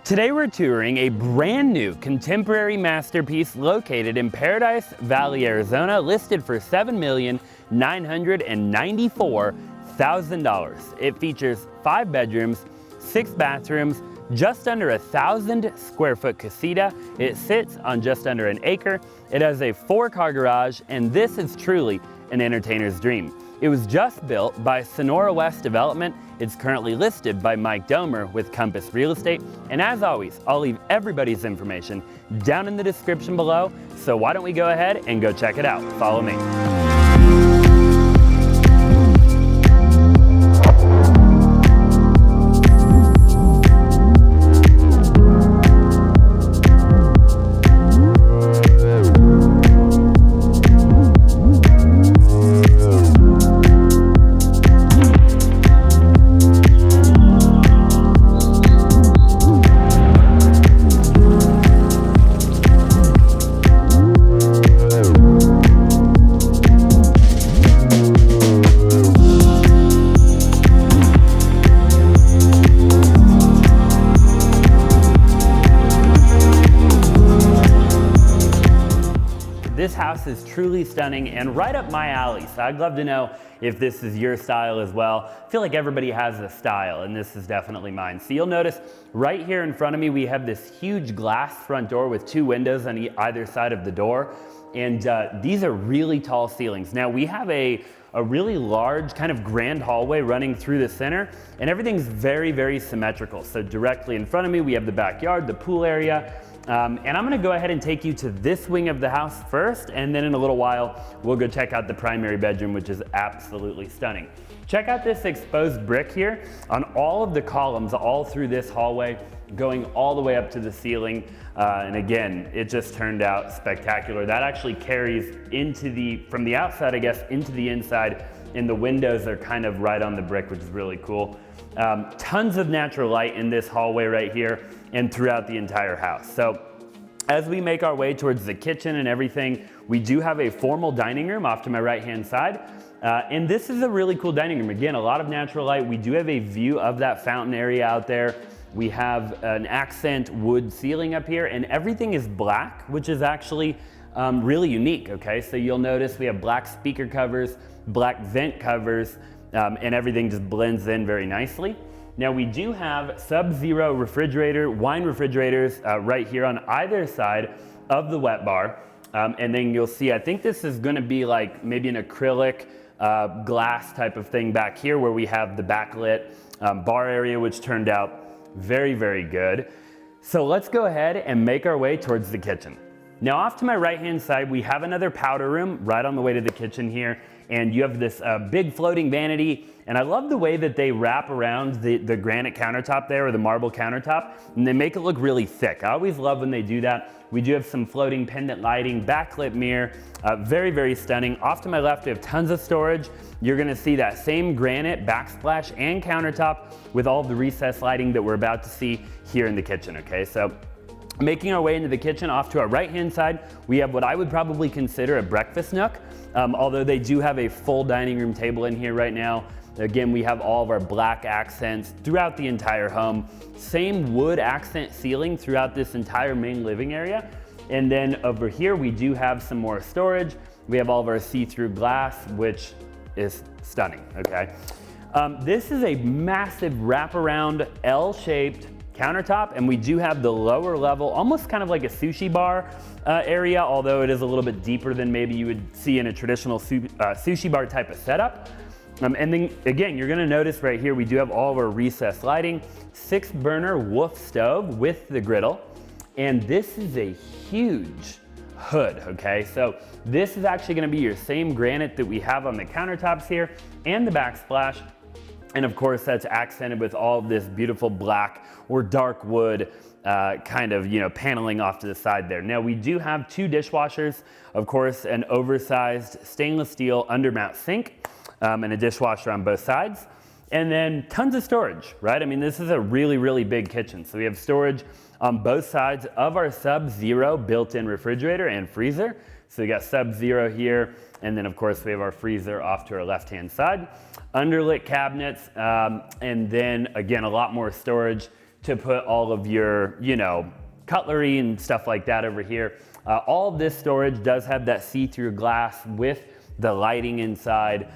Today we're touring a brand new contemporary masterpiece located in Paradise Valley, Arizona, listed for $7,994,000. It features 5 bedrooms, 6 bathrooms, just under 1,000 square foot casita. It sits on just under an acre. It has a 4-car garage, and this is truly an entertainer's dream. It was just built by Sonora West Development. It's currently listed by Mike Domer with Compass Real Estate. And as always, I'll leave everybody's information down in the description below. So why don't we go ahead and go check it out? Follow me. This house is truly stunning and right up my alley, so I'd love to know if this is your style as well. I feel like everybody has a style, and this is definitely mine. So you'll notice right here in front of me, we have this huge glass front door with 2 windows on either side of the door, and these are really tall ceilings. Now we have a really large kind of grand hallway running through the center, and everything's very, very symmetrical. So directly in front of me, we have the backyard, the pool area, and I'm gonna go ahead and take you to this wing of the house first, and then in a little while, we'll go check out the primary bedroom, which is absolutely stunning. Check out this exposed brick here on all of the columns, all through this hallway, going all the way up to the ceiling. And again, it just turned out spectacular. That actually carries from the outside, I guess, into the inside, and the windows are kind of right on the brick, which is really cool. Tons of natural light in this hallway right here and throughout the entire house. So as we make our way towards the kitchen and everything, we do have a formal dining room off to my right-hand side. And this is a really cool dining room. Again, a lot of natural light. We do have a view of that fountain area out there. We have an accent wood ceiling up here, and everything is black, which is actually really unique, okay? So you'll notice we have black speaker covers, black vent covers, and everything just blends in very nicely. Now we do have sub-zero wine refrigerators right here on either side of the wet bar. And then you'll see, I think this is gonna be like maybe an acrylic glass type of thing back here where we have the backlit bar area, which turned out very, very good. So let's go ahead and make our way towards the kitchen. Now off to my right-hand side, we have another powder room right on the way to the kitchen here. And you have this big floating vanity. And I love the way that they wrap around the granite countertop there, or the marble countertop, and they make it look really thick. I always love when they do that. We do have some floating pendant lighting, backlit mirror, very, very stunning. Off to my left, we have tons of storage. You're gonna see that same granite backsplash and countertop with all of the recessed lighting that we're about to see here in the kitchen, okay? So making our way into the kitchen, off to our right-hand side, we have what I would probably consider a breakfast nook, although they do have a full dining room table in here right now. Again, we have all of our black accents throughout the entire home. Same wood accent ceiling throughout this entire main living area. And then over here, we do have some more storage. We have all of our see-through glass, which is stunning, okay? This is a massive wraparound L-shaped countertop, and we do have the lower level, almost kind of like a sushi bar area, although it is a little bit deeper than maybe you would see in a traditional sushi bar type of setup. And then again, you're gonna notice right here, we do have all of our recessed lighting, 6-burner Wolf stove with the griddle. And this is a huge hood, okay? So this is actually gonna be your same granite that we have on the countertops here and the backsplash. And of course, that's accented with all of this beautiful black or dark wood kind of, paneling off to the side there. Now we do have 2 dishwashers, of course, an oversized stainless steel undermount sink, and a dishwasher on both sides. And then tons of storage, right? I mean, this is a really, really big kitchen. So we have storage on both sides of our sub-zero built-in refrigerator and freezer. So we got sub-zero here, and then of course we have our freezer off to our left-hand side. Underlit cabinets, and then again, a lot more storage to put all of your, cutlery and stuff like that over here. All of this storage does have that see-through glass with the lighting inside.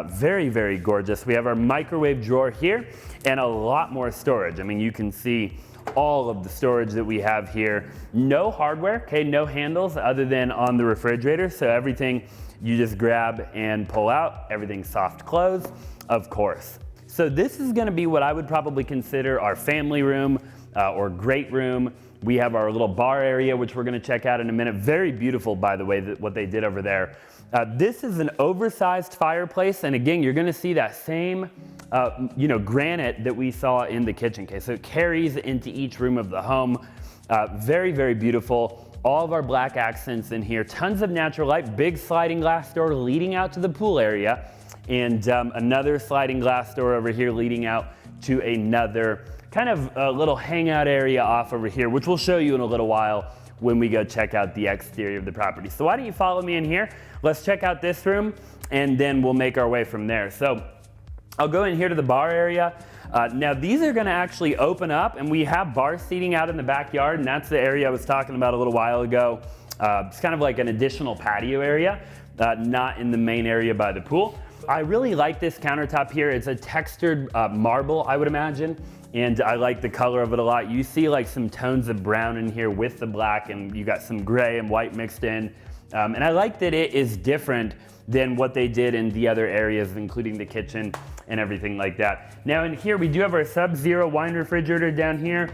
Very, very gorgeous. We have our microwave drawer here and a lot more storage. I mean, you can see all of the storage that we have here. No hardware, okay, no handles other than on the refrigerator. So everything you just grab and pull out, everything's soft close, of course. So this is gonna be what I would probably consider our family room or great room. We have our little bar area, which we're gonna check out in a minute. Very beautiful, by the way, what they did over there. This is an oversized fireplace, and again, you're gonna see that same granite that we saw in the kitchen case. So it carries into each room of the home. Very, very beautiful. All of our black accents in here, tons of natural light, big sliding glass door leading out to the pool area, and another sliding glass door over here leading out to another kind of a little hangout area off over here, which we'll show you in a little while when we go check out the exterior of the property. So why don't you follow me in here? Let's check out this room, and then we'll make our way from there. So I'll go in here to the bar area. Now these are gonna actually open up, and we have bar seating out in the backyard, and that's the area I was talking about a little while ago. It's kind of like an additional patio area, not in the main area by the pool. I really like this countertop here. It's a textured marble, I would imagine, and I like the color of it a lot. You see like some tones of brown in here with the black, and you got some gray and white mixed in. And I like that it is different than what they did in the other areas, including the kitchen and everything like that. Now in here, we do have our Sub-Zero wine refrigerator down here.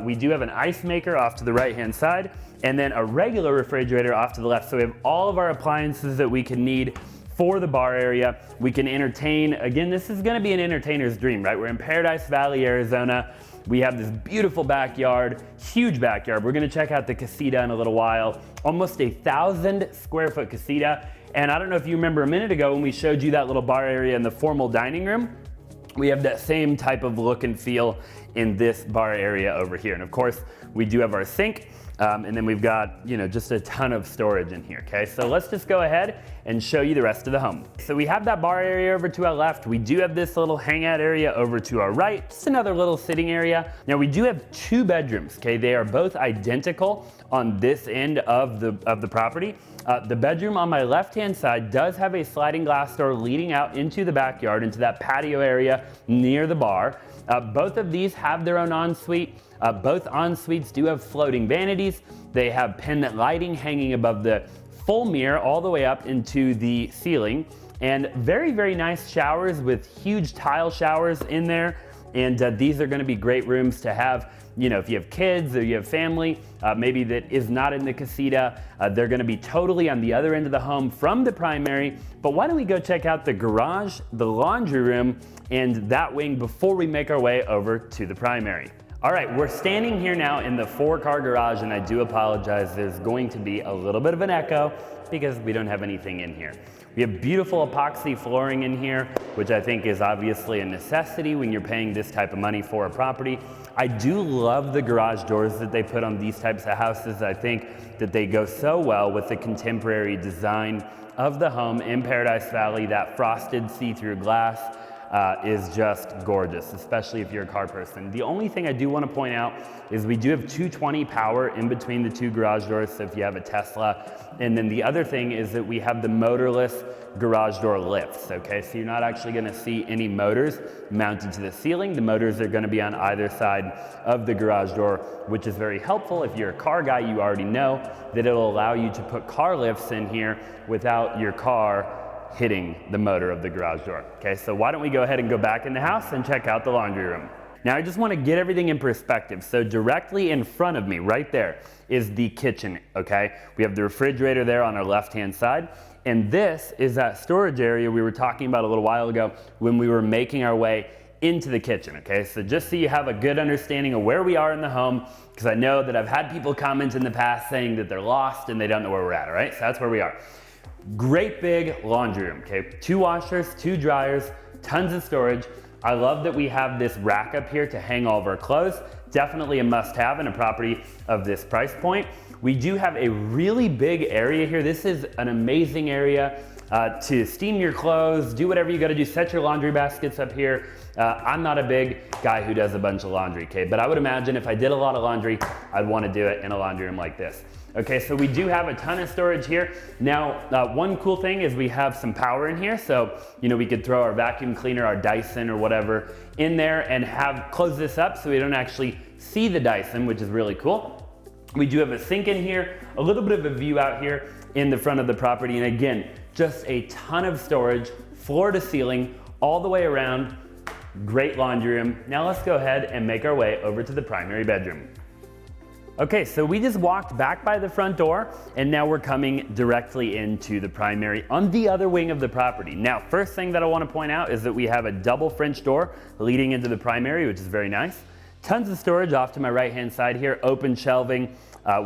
We do have an ice maker off to the right-hand side, and then a regular refrigerator off to the left. So we have all of our appliances that we can need for the bar area. We can entertain. Again, this is gonna be an entertainer's dream, right? We're in Paradise Valley, Arizona. We have this beautiful backyard, huge backyard. We're gonna check out the casita in a little while. Almost 1,000 square foot casita. And I don't know if you remember a minute ago when we showed you that little bar area in the formal dining room, we have that same type of look and feel in this bar area over here. And of course, we do have our sink, and then we've got, just a ton of storage in here, okay? So let's just go ahead and show you the rest of the home. So we have that bar area over to our left. We do have this little hangout area over to our right, just another little sitting area. Now we do have 2 bedrooms, okay? They are both identical on this end of the property. The bedroom on my left-hand side does have a sliding glass door leading out into the backyard, into that patio area near the bar. Both of these have their own ensuite. Both en-suites do have floating vanities. They have pendant lighting hanging above the full mirror all the way up into the ceiling, and very, very nice showers with huge tile showers in there. And these are gonna be great rooms to have, if you have kids or you have family, maybe that is not in the casita. They're gonna be totally on the other end of the home from the primary. But why don't we go check out the garage, the laundry room, and that wing before we make our way over to the primary. All right, we're standing here now in the 4-car garage, and I do apologize, there's going to be a little bit of an echo because we don't have anything in here. We have beautiful epoxy flooring in here, which I think is obviously a necessity when you're paying this type of money for a property. I do love the garage doors that they put on these types of houses. I think that they go so well with the contemporary design of the home in Paradise Valley. That frosted see-through glass is just gorgeous, especially if you're a car person. The only thing I do want to point out is we do have 220 power in between the 2 garage doors, so if you have a Tesla. And then the other thing is that we have the motorless garage door lifts, okay? So you're not actually gonna see any motors mounted to the ceiling. The motors are gonna be on either side of the garage door, which is very helpful. If you're a car guy, you already know that it'll allow you to put car lifts in here without your car hitting the motor of the garage door. Okay, so why don't we go ahead and go back in the house and check out the laundry room. Now I just want to get everything in perspective. So directly in front of me, right there, is the kitchen, okay? We have the refrigerator there on our left-hand side, and this is that storage area we were talking about a little while ago when we were making our way into the kitchen, okay? So just so you have a good understanding of where we are in the home, because I know that I've had people comment in the past saying that they're lost and they don't know where we're at, all right? So that's where we are. Great big laundry room, okay? 2 washers, 2 dryers, tons of storage. I love that we have this rack up here to hang all of our clothes. Definitely a must-have in a property of this price point. We do have a really big area here. This is an amazing area. to steam your clothes, do whatever you gotta do, set your laundry baskets up here. I'm not a big guy who does a bunch of laundry, okay? But I would imagine if I did a lot of laundry, I'd wanna do it in a laundry room like this. Okay, so we do have a ton of storage here. Now, one cool thing is we have some power in here. So, you know, we could throw our vacuum cleaner, our Dyson or whatever in there and close this up so we don't actually see the Dyson, which is really cool. We do have a sink in here, a little bit of a view out here in the front of the property. And again, just a ton of storage, floor to ceiling, all the way around. Great laundry room. Now let's go ahead and make our way over to the primary bedroom. Okay, so we just walked back by the front door and now we're coming directly into the primary on the other wing of the property. Now, first thing that I want to point out is that we have a double French door leading into the primary, which is very nice. Tons of storage off to my right-hand side here, open shelving.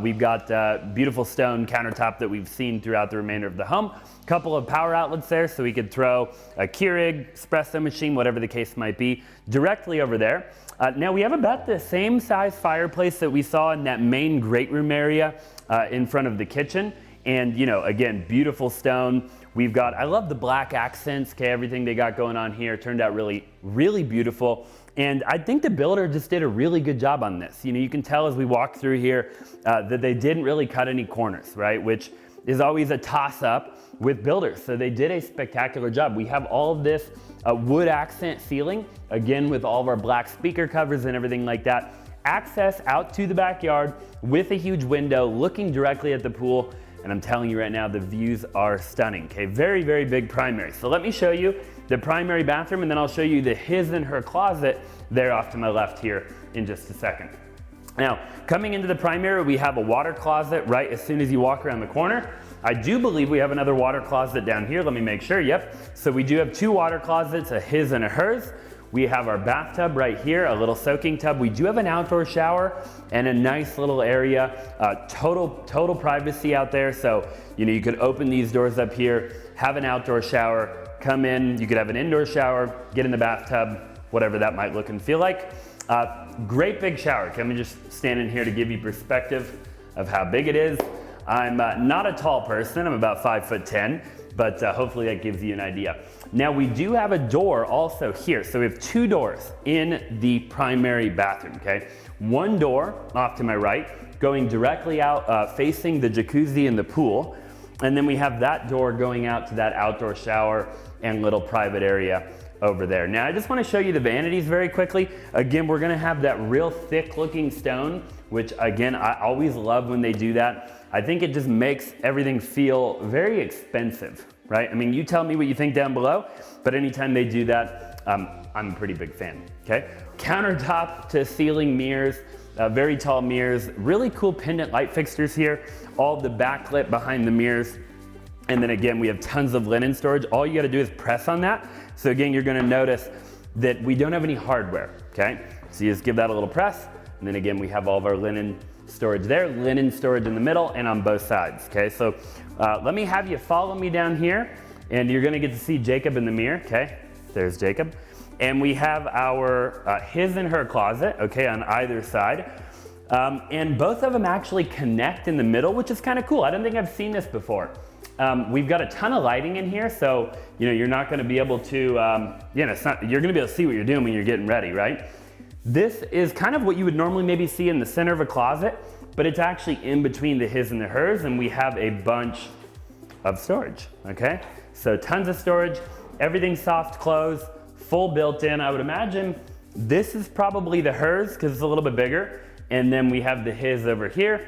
We've got beautiful stone countertop that we've seen throughout the remainder of the home. Couple of power outlets there so we could throw a Keurig, espresso machine, whatever the case might be, directly over there. Now we have about the same size fireplace that we saw in that main great room area in front of the kitchen. And you know, again, beautiful stone. We've got, I love the black accents, okay, everything they got going on here turned out really, really beautiful. And I think the builder just did a really good job on this. You know, you can tell as we walk through here that they didn't really cut any corners, right? Which is always a toss up with builders. So they did a spectacular job. We have all of this wood accent ceiling, again, with all of our black speaker covers and everything like that. Access out to the backyard with a huge window looking directly at the pool. And I'm telling you right now, the views are stunning, okay? Very, very big primary. So let me show you the primary bathroom and then I'll show you the his and her closet there off to my left here in just a second. Now, coming into the primary, we have a water closet right as soon as you walk around the corner. I do believe we have another water closet down here. Let me make sure, yep. So we do have two water closets, a his and a hers. We have our bathtub right here, a little soaking tub. We do have an outdoor shower and a nice little area, total privacy out there. So, you know, you could open these doors up here, have an outdoor shower, come in, you could have an indoor shower, get in the bathtub, whatever that might look and feel like. Great big shower. Let me just stand in here to give you perspective of how big it is. I'm not a tall person, I'm about 5'10", but hopefully that gives you an idea. Now we do have a door also here. So we have two doors in the primary bathroom, okay? One door off to my right, going directly out, facing the jacuzzi and the pool. And then we have that door going out to that outdoor shower and little private area over there. Now I just want to show you the vanities very quickly. Again, we're gonna have that real thick looking stone, which again, I always love when they do that. I think it just makes everything feel very expensive, right? I mean, you tell me what you think down below, but anytime they do that, I'm a pretty big fan, okay? Countertop to ceiling mirrors, very tall mirrors, really cool pendant light fixtures here, all the backlit behind the mirrors. And then again, we have tons of linen storage. All you gotta do is press on that. So again, you're gonna notice that we don't have any hardware, okay? So you just give that a little press, and then again, we have all of our linen storage there, linen storage in the middle and on both sides, okay? So let me have you follow me down here, and you're gonna get to see Jacob in the mirror, okay? There's Jacob. And we have our his and her closet, okay, on either side. And both of them actually connect in the middle, which is kind of cool. I don't think I've seen this before. We've got a ton of lighting in here, so you know you're not going to be able to, you're going to be able to see what you're doing when you're getting ready, right? This is kind of what you would normally maybe see in the center of a closet, but it's actually in between the his and the hers, and we have a bunch of storage, okay? So tons of storage, everything soft close, full built-in. I would imagine this is probably the hers because it's a little bit bigger, and then we have the his over here.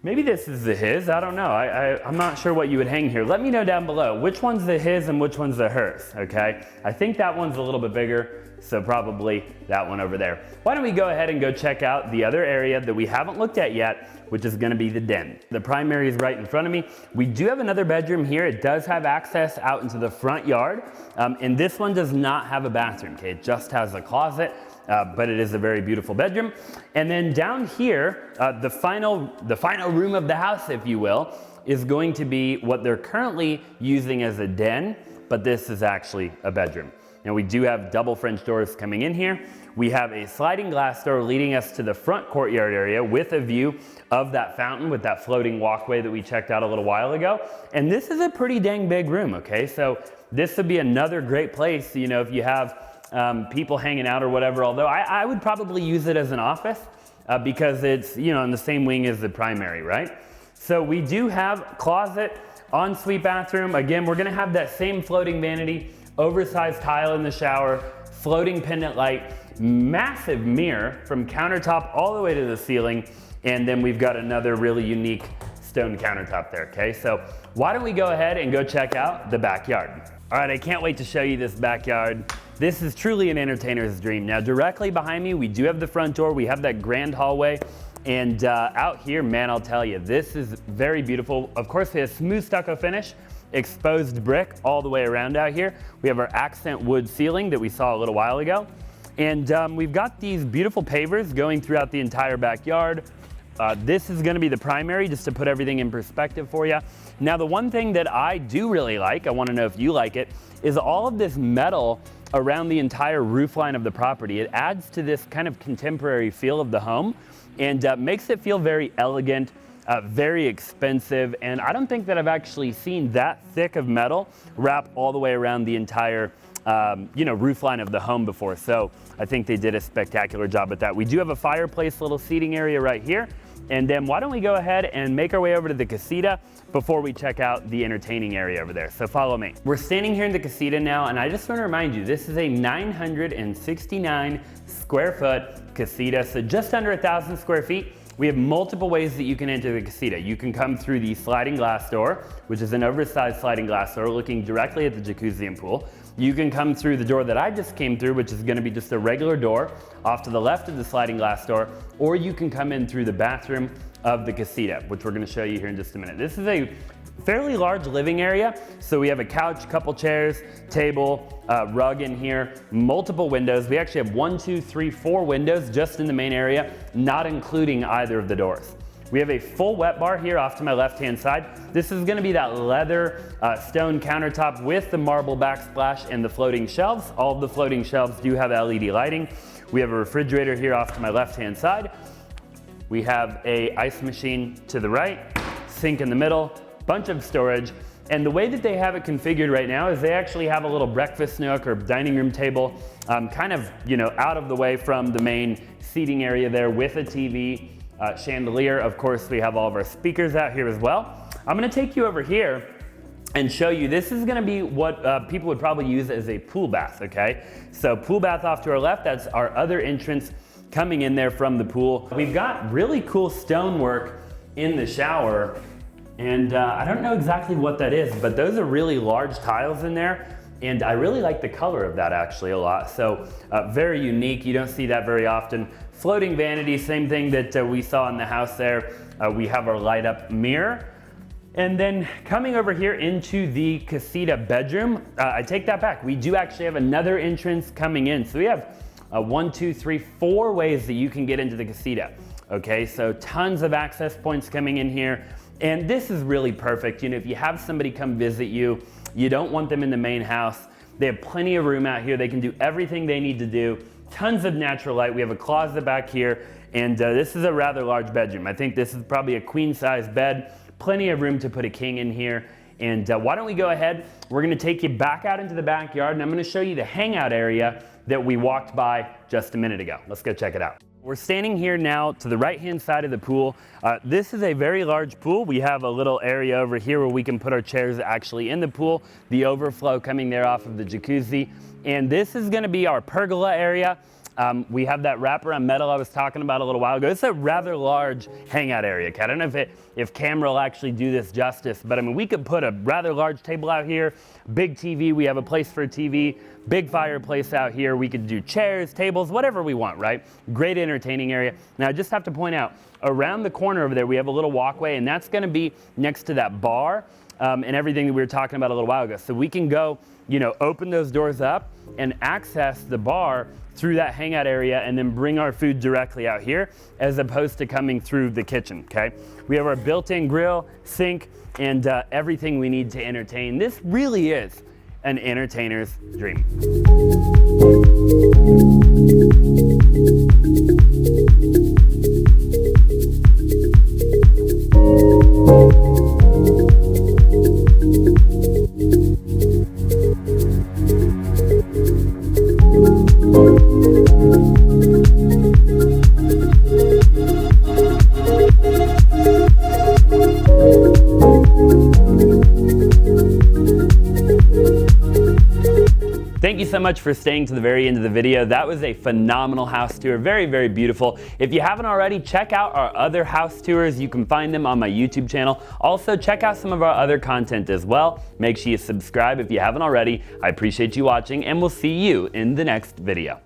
Maybe this is the his, I don't know. I'm not sure what you would hang here. Let me know down below which one's the his and which one's the hers, okay? I think that one's a little bit bigger, so probably that one over there. Why don't we go ahead and go check out the other area that we haven't looked at yet, which is gonna be the den. The primary is right in front of me. We do have another bedroom here. It does have access out into the front yard, and this one does not have a bathroom, okay? It just has a closet. But it is a very beautiful bedroom. And then down here, the final room of the house, if you will, is going to be what they're currently using as a den, but this is actually a bedroom. Now we do have double French doors coming in here. We have a sliding glass door leading us to the front courtyard area with a view of that fountain with that floating walkway that we checked out a little while ago. And this is a pretty dang big room, okay? So this would be another great place, you know, if you have people hanging out or whatever, although I would probably use it as an office because it's, you know, in the same wing as the primary, right? So we do have closet, ensuite bathroom. Again, we're gonna have that same floating vanity, oversized tile in the shower, floating pendant light, massive mirror from countertop all the way to the ceiling, and then we've got another really unique stone countertop there, okay? So why don't we go ahead and go check out the backyard. All right, I can't wait to show you this backyard. This is truly an entertainer's dream. Now directly behind me, we do have the front door, we have that grand hallway, and out here, man, I'll tell you, this is very beautiful. Of course, it has smooth stucco finish, exposed brick all the way around out here. We have our accent wood ceiling that we saw a little while ago. And we've got these beautiful pavers going throughout the entire backyard. This is gonna be the primary, just to put everything in perspective for you. Now, the one thing that I do really like, I wanna know if you like it, is all of this metal around the entire roof line of the property. It adds to this kind of contemporary feel of the home and makes it feel very elegant, very expensive, and I don't think that I've actually seen that thick of metal wrap all the way around the entire you know, roof line of the home before. So I think they did a spectacular job at that. We do have a fireplace, little seating area right here. And then why don't we go ahead and make our way over to the casita before we check out the entertaining area over there. So follow me. We're standing here in the casita now, and I just want to remind you, this is a 969 square foot casita, so just under 1,000 square feet. We have multiple ways that you can enter the casita. You can come through the sliding glass door, which is an oversized sliding glass door looking directly at the jacuzzi and pool. You can come through the door that I just came through, which is gonna be just a regular door off to the left of the sliding glass door, or you can come in through the bathroom of the casita, which we're gonna show you here in just a minute. This is a fairly large living area. So we have a couch, couple chairs, table, rug in here, multiple windows. We actually have 1, 2, 3, 4 windows just in the main area, not including either of the doors. We have a full wet bar here off to my left-hand side. This is gonna be that leather stone countertop with the marble backsplash and the floating shelves. All of the floating shelves do have LED lighting. We have a refrigerator here off to my left-hand side. We have a ice machine to the right, sink in the middle, bunch of storage. And the way that they have it configured right now is they actually have a little breakfast nook or dining room table, kind of, you know, out of the way from the main seating area there with a TV. Chandelier. Of course, we have all of our speakers out here as well. I'm gonna take you over here and show you, this is gonna be what people would probably use as a pool bath, okay? So pool bath off to our left, that's our other entrance coming in there from the pool. We've got really cool stonework in the shower, and I don't know exactly what that is, but those are really large tiles in there. And I really like the color of that actually a lot. So very unique, you don't see that very often. Floating vanity, same thing that we saw in the house there. We have our light up mirror. And then coming over here into the casita bedroom, I take that back. We do actually have another entrance coming in. So we have 1, 2, 3, 4 ways that you can get into the casita. Okay, so tons of access points coming in here. And this is really perfect. You know, if you have somebody come visit you, you don't want them in the main house. They have plenty of room out here. They can do everything they need to do. Tons of natural light. We have a closet back here, and this is a rather large bedroom. I think this is probably a queen size bed. Plenty of room to put a king in here. And why don't we go ahead? We're gonna take you back out into the backyard, and I'm gonna show you the hangout area that we walked by just a minute ago. Let's go check it out. We're standing here now to the right-hand side of the pool. This is a very large pool. We have a little area over here where we can put our chairs actually in the pool, the overflow coming there off of the jacuzzi. And this is gonna be our pergola area. We have that wraparound metal I was talking about a little while ago. It's a rather large hangout area. I don't know if camera will actually do this justice, but I mean, we could put a rather large table out here, big TV, we have a place for a TV, big fireplace out here. We could do chairs, tables, whatever we want, right? Great entertaining area. Now I just have to point out, around the corner over there, we have a little walkway, and that's gonna be next to that bar and everything that we were talking about a little while ago. So we can go, you know, open those doors up and access the bar through that hangout area and then bring our food directly out here as opposed to coming through the kitchen, okay? We have our built-in grill, sink, and everything we need to entertain. This really is an entertainer's dream. Thank you so much for staying to the very end of the video. That was a phenomenal house tour, very, very beautiful. If you haven't already, check out our other house tours. You can find them on my YouTube channel. Also, check out some of our other content as well. Make sure you subscribe if you haven't already. I appreciate you watching, and we'll see you in the next video.